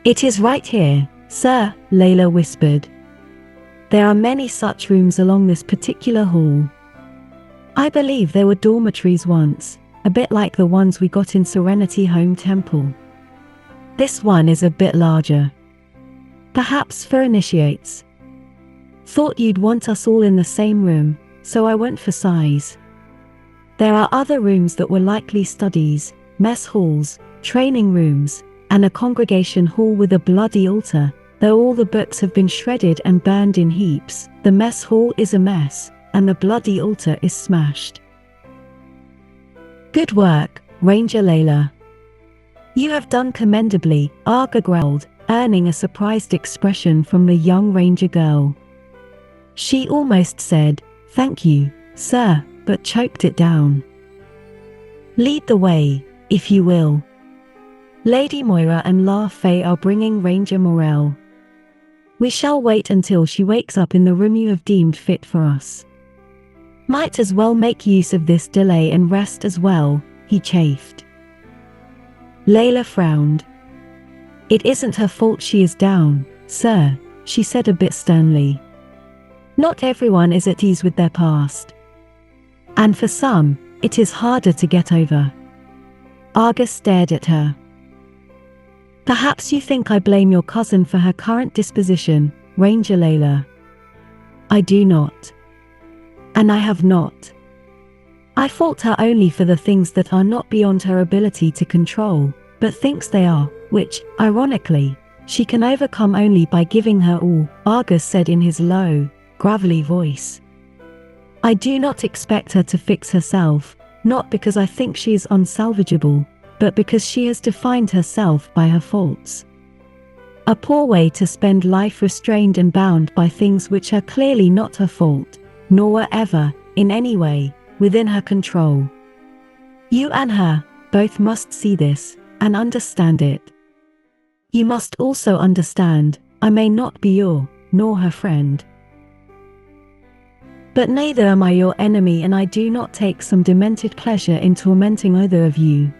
It is right here, sir, Layla whispered. There are many such rooms along this particular hall. I believe there were dormitories once, a bit like the ones we got in Serenity Home Temple. This one is a bit larger. Perhaps for initiates. Thought you'd want us all in the same room, so I went for size. There are other rooms that were likely studies, mess halls, training rooms, and a congregation hall with a bloody altar. Though all the books have been shredded and burned in heaps, the mess hall is a mess, and the bloody altar is smashed. Good work, Ranger Layla. You have done commendably, Arga growled, earning a surprised expression from the young ranger girl. She almost said, "Thank you, sir," but choked it down. Lead the way, if you will. Lady Moira and La Fay are bringing Ranger Morel. We shall wait until she wakes up in the room you have deemed fit for us. Might as well make use of this delay and rest as well, he chafed. Layla frowned. It isn't her fault she is down, sir, she said a bit sternly. Not everyone is at ease with their past. And for some, it is harder to get over. Arga stared at her. Perhaps you think I blame your cousin for her current disposition, Ranger Layla. I do not. And I have not. I fault her only for the things that are not beyond her ability to control, but thinks they are, which, ironically, she can overcome only by giving her all, Argus said in his low, gravelly voice. I do not expect her to fix herself, not because I think she is unsalvageable, but because she has defined herself by her faults. A poor way to spend life restrained and bound by things which are clearly not her fault, nor were ever, in any way, within her control. You and her, both must see this, and understand it. You must also understand, I may not be your, nor her friend. But neither am I your enemy, and I do not take some demented pleasure in tormenting either of you.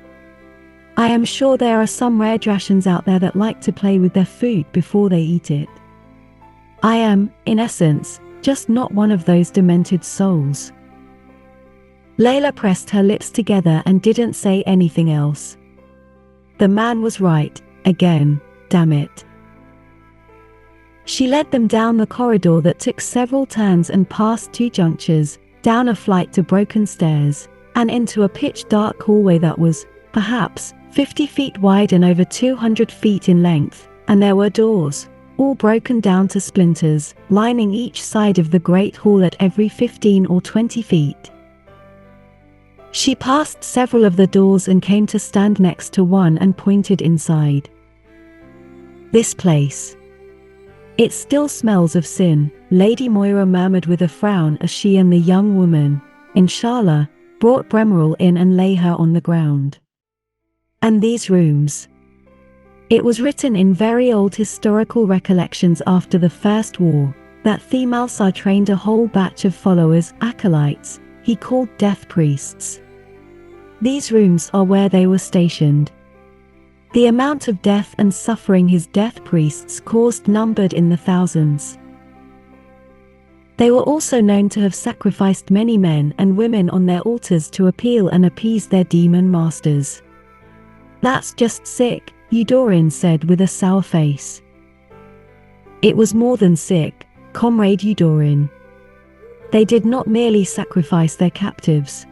I am sure there are some rare drashans out there that like to play with their food before they eat it. I am, in essence, just not one of those demented souls. Layla pressed her lips together and didn't say anything else. The man was right, again, damn it. She led them down the corridor that took several turns and past two junctures, down a flight to broken stairs, and into a pitch-dark hallway that was, perhaps, 50 feet wide and over 200 feet in length, and there were doors, all broken down to splinters, lining each side of the great hall at every 15 or 20 feet. She passed several of the doors and came to stand next to one and pointed inside. This place. It still smells of sin, Lady Moira murmured with a frown as she and the young woman, Inshallah, brought Bremeril in and lay her on the ground. And these rooms. It was written in very old historical recollections after the First War, that Themalsar trained a whole batch of followers, acolytes, he called death priests. These rooms are where they were stationed. The amount of death and suffering his death priests caused numbered in the thousands. They were also known to have sacrificed many men and women on their altars to appeal and appease their demon masters. That's just sick, Eudorin said with a sour face. It was more than sick, Comrade Eudorin. They did not merely sacrifice their captives.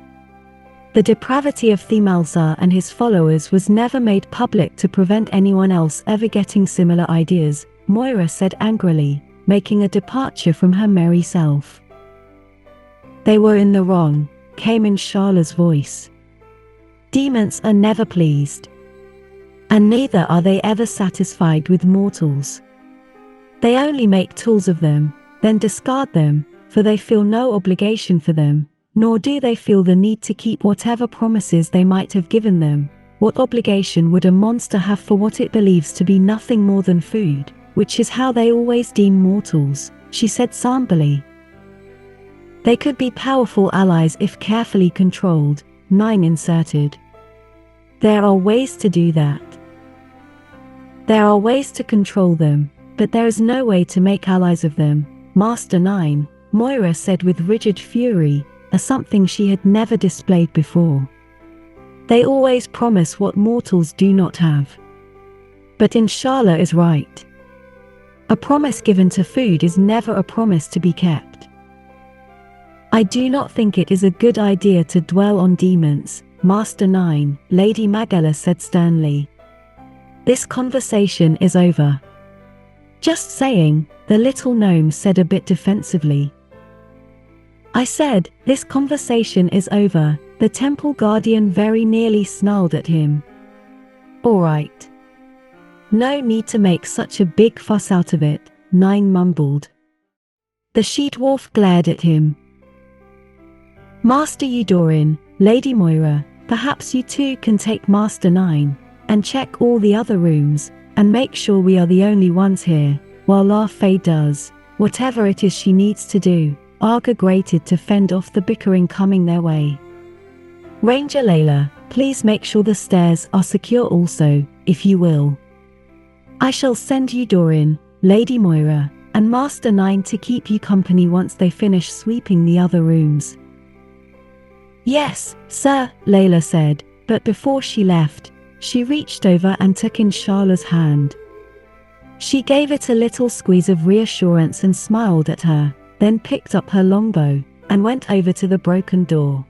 The depravity of Themalsar and his followers was never made public to prevent anyone else ever getting similar ideas, Moira said angrily, making a departure from her merry self. They were in the wrong, came in Charla's voice. Demons are never pleased. And neither are they ever satisfied with mortals. They only make tools of them, then discard them, for they feel no obligation for them, nor do they feel the need to keep whatever promises they might have given them. What obligation would a monster have for what it believes to be nothing more than food, which is how they always deem mortals, she said somberly. They could be powerful allies if carefully controlled, Nine inserted. There are ways to do that. There are ways to control them, but there is no way to make allies of them, Master 9, Moira said with rigid fury, something she had never displayed before. They always promise what mortals do not have. But Inshallah is right. A promise given to food is never a promise to be kept. I do not think it is a good idea to dwell on demons, Master 9, Lady Magella said sternly. This conversation is over. Just saying, the little gnome said a bit defensively. I said, this conversation is over, the temple guardian very nearly snarled at him. All right. No need to make such a big fuss out of it, 9 mumbled. The she-dwarf glared at him. Master Eudorin, Lady Moira, perhaps you two can take Master 9, and check all the other rooms, and make sure we are the only ones here, while La Fey does whatever it is she needs to do, Arga grated to fend off the bickering coming their way. Ranger Layla, please make sure the stairs are secure also, if you will. I shall send Eudorin, Lady Moira, and Master 9 to keep you company once they finish sweeping the other rooms. Yes, sir, Layla said, but before she left, she reached over and took Inshallah's hand. She gave it a little squeeze of reassurance and smiled at her, then picked up her longbow, and went over to the broken door.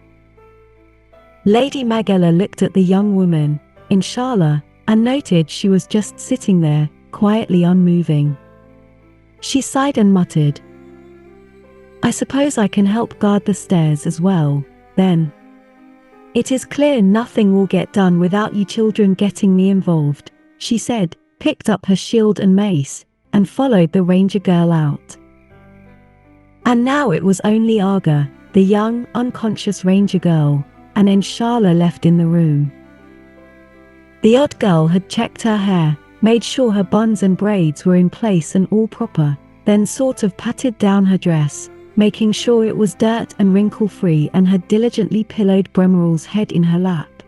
Lady Magella looked at the young woman, Inshallah, and noted she was just sitting there, quietly unmoving. She sighed and muttered, I suppose I can help guard the stairs as well, then. It is clear nothing will get done without you children getting me involved, she said, picked up her shield and mace, and followed the ranger girl out. And now it was only Arga, the young, unconscious ranger girl, and Inshallah left in the room. The odd girl had checked her hair, made sure her buns and braids were in place and all proper, then sort of patted down her dress, making sure it was dirt and wrinkle-free, and had diligently pillowed Bremeral's head in her lap.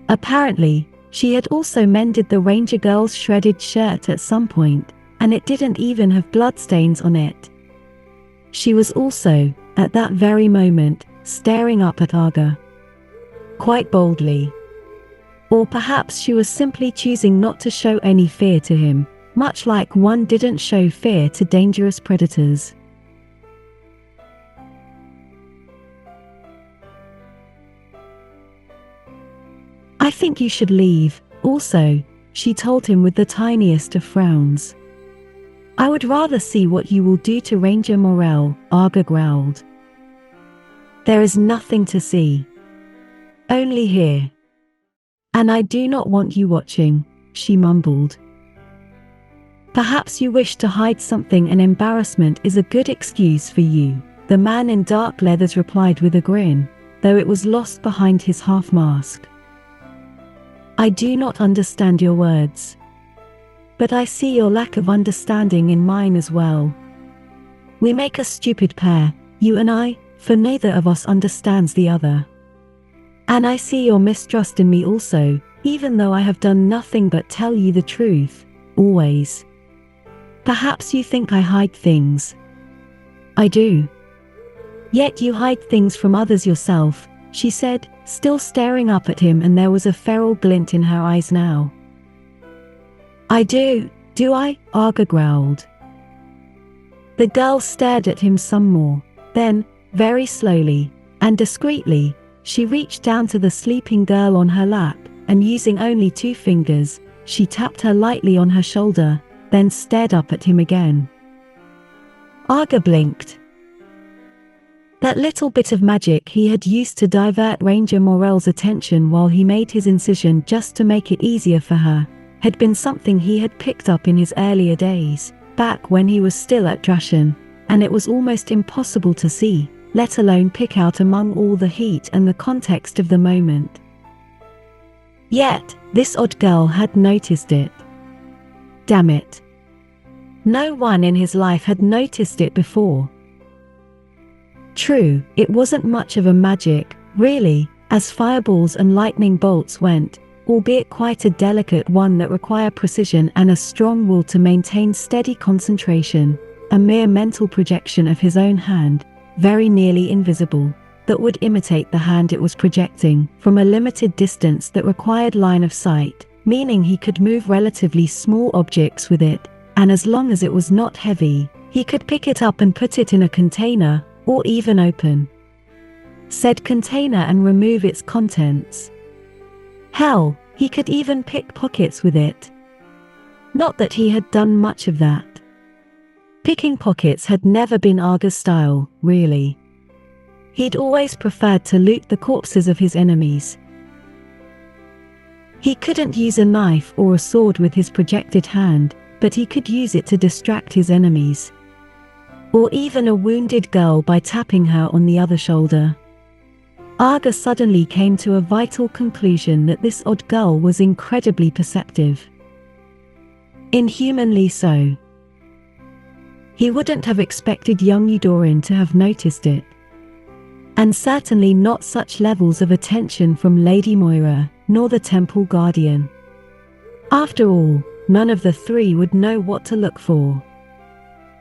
Apparently, she had also mended the ranger girl's shredded shirt at some point, and it didn't even have bloodstains on it. She was also, at that very moment, staring up at Arga. Quite boldly. Or perhaps she was simply choosing not to show any fear to him, much like one didn't show fear to dangerous predators. I think you should leave, also, she told him with the tiniest of frowns. I would rather see what you will do to Ranger Morel, Arga growled. There is nothing to see. Only hear. And I do not want you watching, she mumbled. Perhaps you wish to hide something, and embarrassment is a good excuse for you, the man in dark leathers replied with a grin, though it was lost behind his half-mask. I do not understand your words. But I see your lack of understanding in mine as well. We make a stupid pair, you and I, for neither of us understands the other. And I see your mistrust in me also, even though I have done nothing but tell you the truth, always. Perhaps you think I hide things. I do. Yet you hide things from others yourself, she said, still staring up at him, and there was a feral glint in her eyes now. I do I? Arga growled. The girl stared at him some more, then, very slowly, and discreetly, she reached down to the sleeping girl on her lap, and using only 2 fingers, she tapped her lightly on her shoulder, then stared up at him again. Arga blinked. That little bit of magic he had used to divert Ranger Morel's attention while he made his incision just to make it easier for her, had been something he had picked up in his earlier days, back when he was still at Drashan, and it was almost impossible to see, let alone pick out among all the heat and the context of the moment. Yet, this odd girl had noticed it. Damn it. No one in his life had noticed it before. True, it wasn't much of a magic, really, as fireballs and lightning bolts went, albeit quite a delicate one that require precision and a strong will to maintain steady concentration, a mere mental projection of his own hand, very nearly invisible, that would imitate the hand it was projecting from a limited distance that required line of sight, meaning he could move relatively small objects with it, and as long as it was not heavy, he could pick it up and put it in a container, or even open said container and remove its contents. Hell, he could even pick pockets with it. Not that he had done much of that. Picking pockets had never been Arga's style, really. He'd always preferred to loot the corpses of his enemies. He couldn't use a knife or a sword with his projected hand, but he could use it to distract his enemies. Or even a wounded girl by tapping her on the other shoulder. Arga suddenly came to a vital conclusion that this odd girl was incredibly perceptive. Inhumanly so. He wouldn't have expected young Eudorin to have noticed it. And certainly not such levels of attention from Lady Moira, nor the Temple Guardian. After all, none of the three would know what to look for.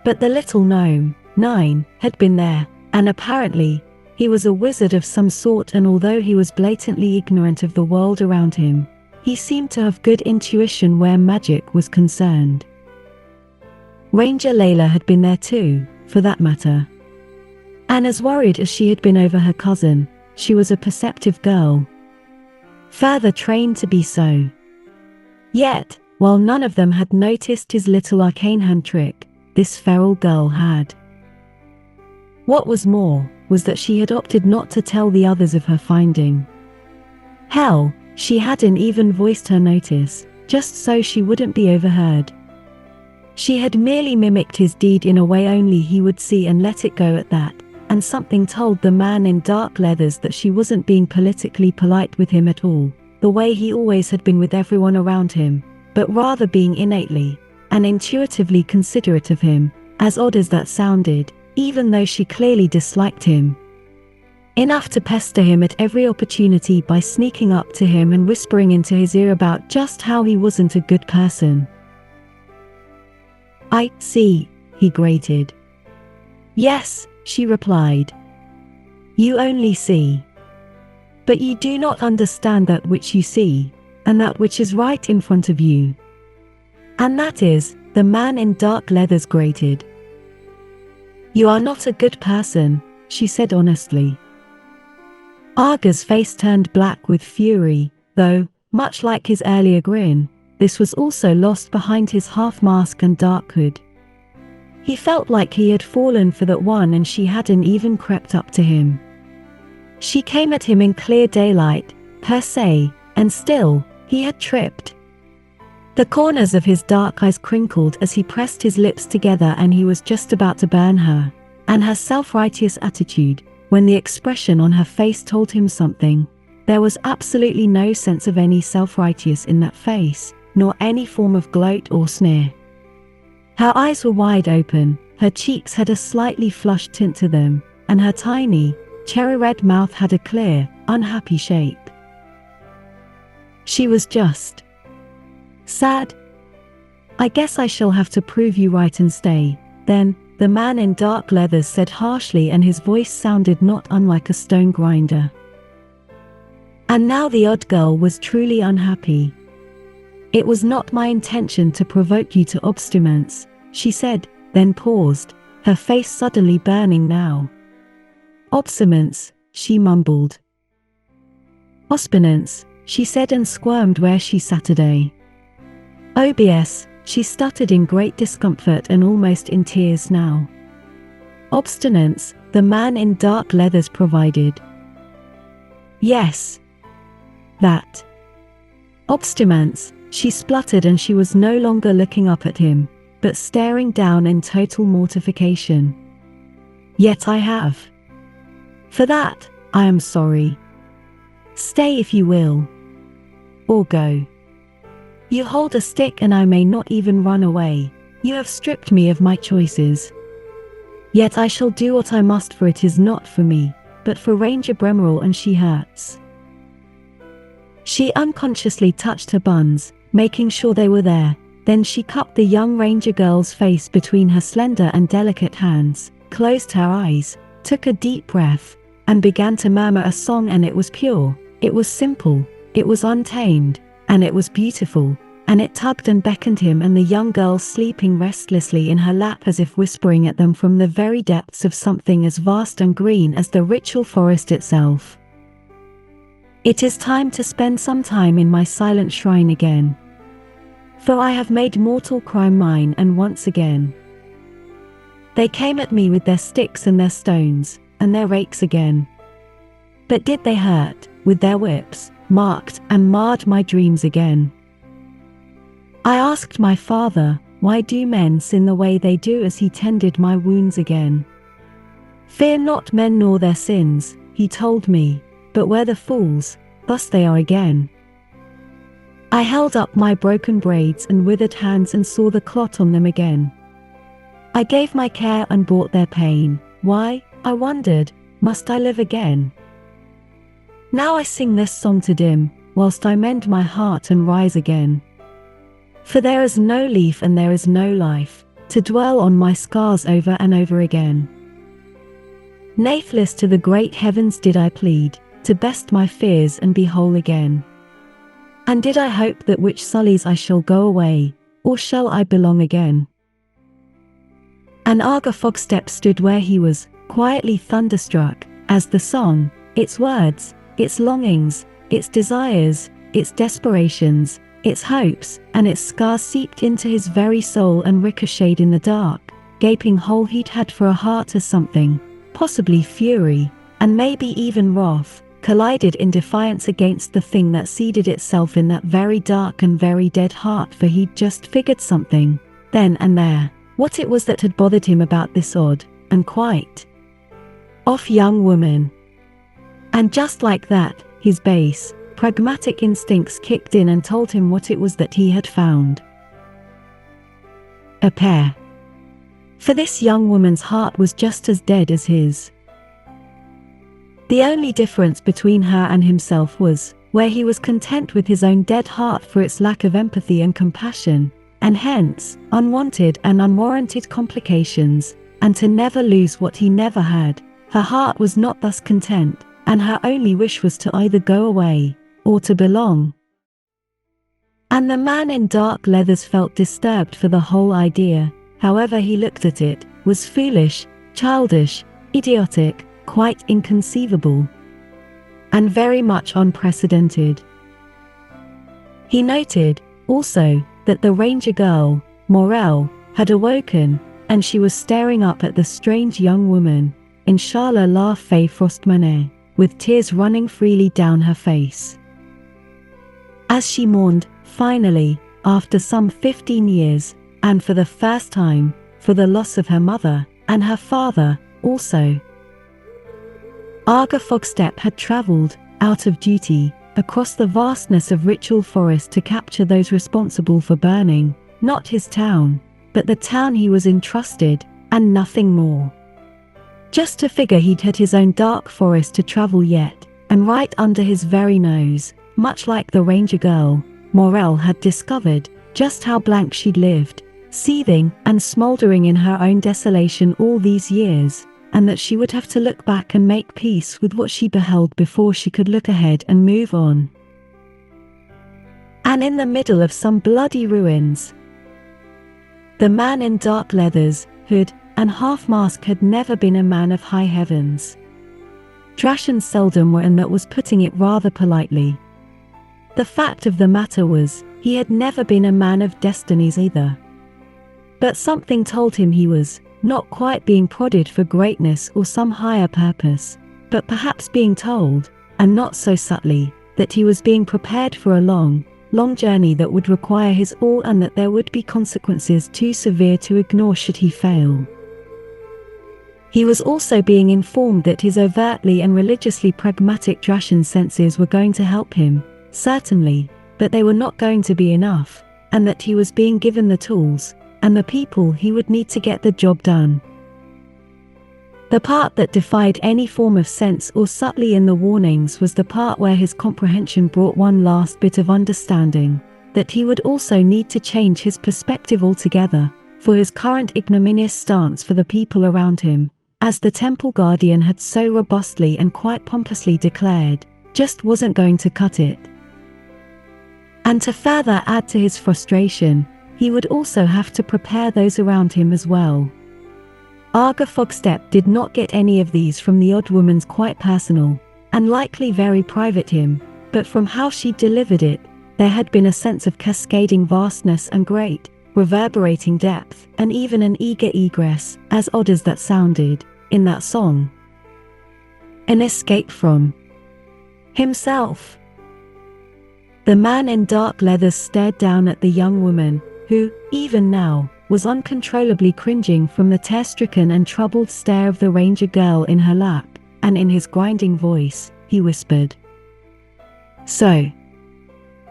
But the little gnome, 9, had been there, and apparently, he was a wizard of some sort, and although he was blatantly ignorant of the world around him, he seemed to have good intuition where magic was concerned. Ranger Layla had been there too, for that matter. And as worried as she had been over her cousin, she was a perceptive girl. Further trained to be so. Yet, while none of them had noticed his little arcane hand trick, this feral girl had. What was more, was that she had opted not to tell the others of her finding. Hell, she hadn't even voiced her notice, just so she wouldn't be overheard. She had merely mimicked his deed in a way only he would see and let it go at that, and something told the man in dark leathers that she wasn't being politically polite with him at all, the way he always had been with everyone around him, but rather being innately and intuitively considerate of him, as odd as that sounded, even though she clearly disliked him. Enough to pester him at every opportunity by sneaking up to him and whispering into his ear about just how he wasn't a good person. "I see," he grated. "Yes," she replied. "You only see. But you do not understand that which you see, and that which is right in front of you. And that is," the man in dark leathers grated. "You are not a good person," she said honestly. Arga's face turned black with fury, though, much like his earlier grin, this was also lost behind his half-mask and dark hood. He felt like he had fallen for that one, and she hadn't even crept up to him. She came at him in clear daylight, per se, and still, he had tripped. The corners of his dark eyes crinkled as he pressed his lips together, and he was just about to burn her, and her self-righteous attitude, when the expression on her face told him something. There was absolutely no sense of any self-righteous in that face, nor any form of gloat or sneer. Her eyes were wide open, her cheeks had a slightly flushed tint to them, and her tiny, cherry-red mouth had a clear, unhappy shape. She was just sad. "I guess I shall have to prove you right and stay, then," the man in dark leathers said harshly, and his voice sounded not unlike a stone grinder. And now the odd girl was truly unhappy. "It was not my intention to provoke you to obstinance," she said, then paused, her face suddenly burning now. "Obstinance," she mumbled. "Obstinance," she said, and squirmed where she sat today. "OBS," she stuttered in great discomfort and almost in tears now. "Obstinance," the man in dark leathers provided. "Yes. That. Obstinance," she spluttered, and she was no longer looking up at him, but staring down in total mortification. "Yet I have. For that, I am sorry. Stay if you will. Or go. You hold a stick and I may not even run away. You have stripped me of my choices. Yet I shall do what I must, for it is not for me, but for Ranger Bremeril, and she hurts." She unconsciously touched her buns, making sure they were there. Then she cupped the young ranger girl's face between her slender and delicate hands, closed her eyes, took a deep breath, and began to murmur a song. And it was pure, it was simple, it was untamed, and it was beautiful, and it tugged and beckoned him and the young girl sleeping restlessly in her lap, as if whispering at them from the very depths of something as vast and green as the ritual forest itself. It is time to spend some time in my silent shrine again, for I have made mortal crime mine. And once again they came at me with their sticks and their stones, and their rakes again. But did they hurt, with their whips, marked and marred my dreams again? I asked my father, why do men sin the way they do, as he tended my wounds again. Fear not men nor their sins, he told me, but where the fools, thus they are again. I held up my broken braids and withered hands and saw the clot on them again. I gave my care and bought their pain. Why, I wondered, must I live again? Now I sing this song to dim, whilst I mend my heart and rise again. For there is no leaf and there is no life, to dwell on my scars over and over again. Nathless to the great heavens did I plead, to best my fears and be whole again. And did I hope that which sullies I shall go away, or shall I belong again? An Arga Fogstep stood where he was, quietly thunderstruck, as the song, its words, its longings, its desires, its desperations, its hopes, and its scars seeped into his very soul and ricocheted in the dark, gaping hole he'd had for a heart, as something, possibly fury, and maybe even wrath, collided in defiance against the thing that seeded itself in that very dark and very dead heart. For he'd just figured something, then and there, what it was that had bothered him about this odd, and quite off young woman. And just like that, his base, pragmatic instincts kicked in and told him what it was that he had found. A pair. For this young woman's heart was just as dead as his. The only difference between her and himself was, where he was content with his own dead heart for its lack of empathy and compassion, and hence, unwanted and unwarranted complications, and to never lose what he never had, her heart was not thus content, and her only wish was to either go away, or to belong. And the man in dark leathers felt disturbed, for the whole idea, however he looked at it, was foolish, childish, idiotic, quite inconceivable, and very much unprecedented. He noted, also, that the ranger girl, Morel, had awoken, and she was staring up at the strange young woman, Inshallah la fay frostmane, with tears running freely down her face. As she mourned, finally, after some 15 years, and for the first time, for the loss of her mother, and her father, also. Arga Fogstep had travelled, out of duty, across the vastness of ritual forest to capture those responsible for burning, not his town, but the town he was entrusted, and nothing more. Just to figure he'd had his own dark forest to travel yet, and right under his very nose, much like the ranger girl, Morel had discovered just how blank she'd lived, seething and smouldering in her own desolation all these years, and that she would have to look back and make peace with what she beheld before she could look ahead and move on. And in the middle of some bloody ruins, the man in dark leathers, hood, and half-mask had never been a man of high heavens. Drashans seldom were, and that was putting it rather politely. The fact of the matter was, he had never been a man of destinies either. But something told him he was, not quite being prodded for greatness or some higher purpose, but perhaps being told, and not so subtly, that he was being prepared for a long, long journey that would require his all, and that there would be consequences too severe to ignore should he fail. He was also being informed that his overtly and religiously pragmatic Drashan senses were going to help him, certainly, but they were not going to be enough, and that he was being given the tools, and the people he would need to get the job done. The part that defied any form of sense or subtly in the warnings was the part where his comprehension brought one last bit of understanding, that he would also need to change his perspective altogether, for his current ignominious stance for the people around him, as the temple guardian had so robustly and quite pompously declared, just wasn't going to cut it. And to further add to his frustration, he would also have to prepare those around him as well. Arga Fogstep did not get any of these from the odd woman's quite personal, and likely very private hymn, but from how she delivered it, there had been a sense of cascading vastness and great, reverberating depth, and even an eager egress, as odd as that sounded, in that song. An escape from himself. The man in dark leathers stared down at the young woman, who, even now, was uncontrollably cringing from the tear-stricken and troubled stare of the ranger girl in her lap, and in his grinding voice, he whispered, "So,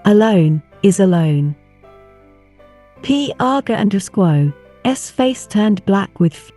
alone is alone." P. Arga _S face turned black with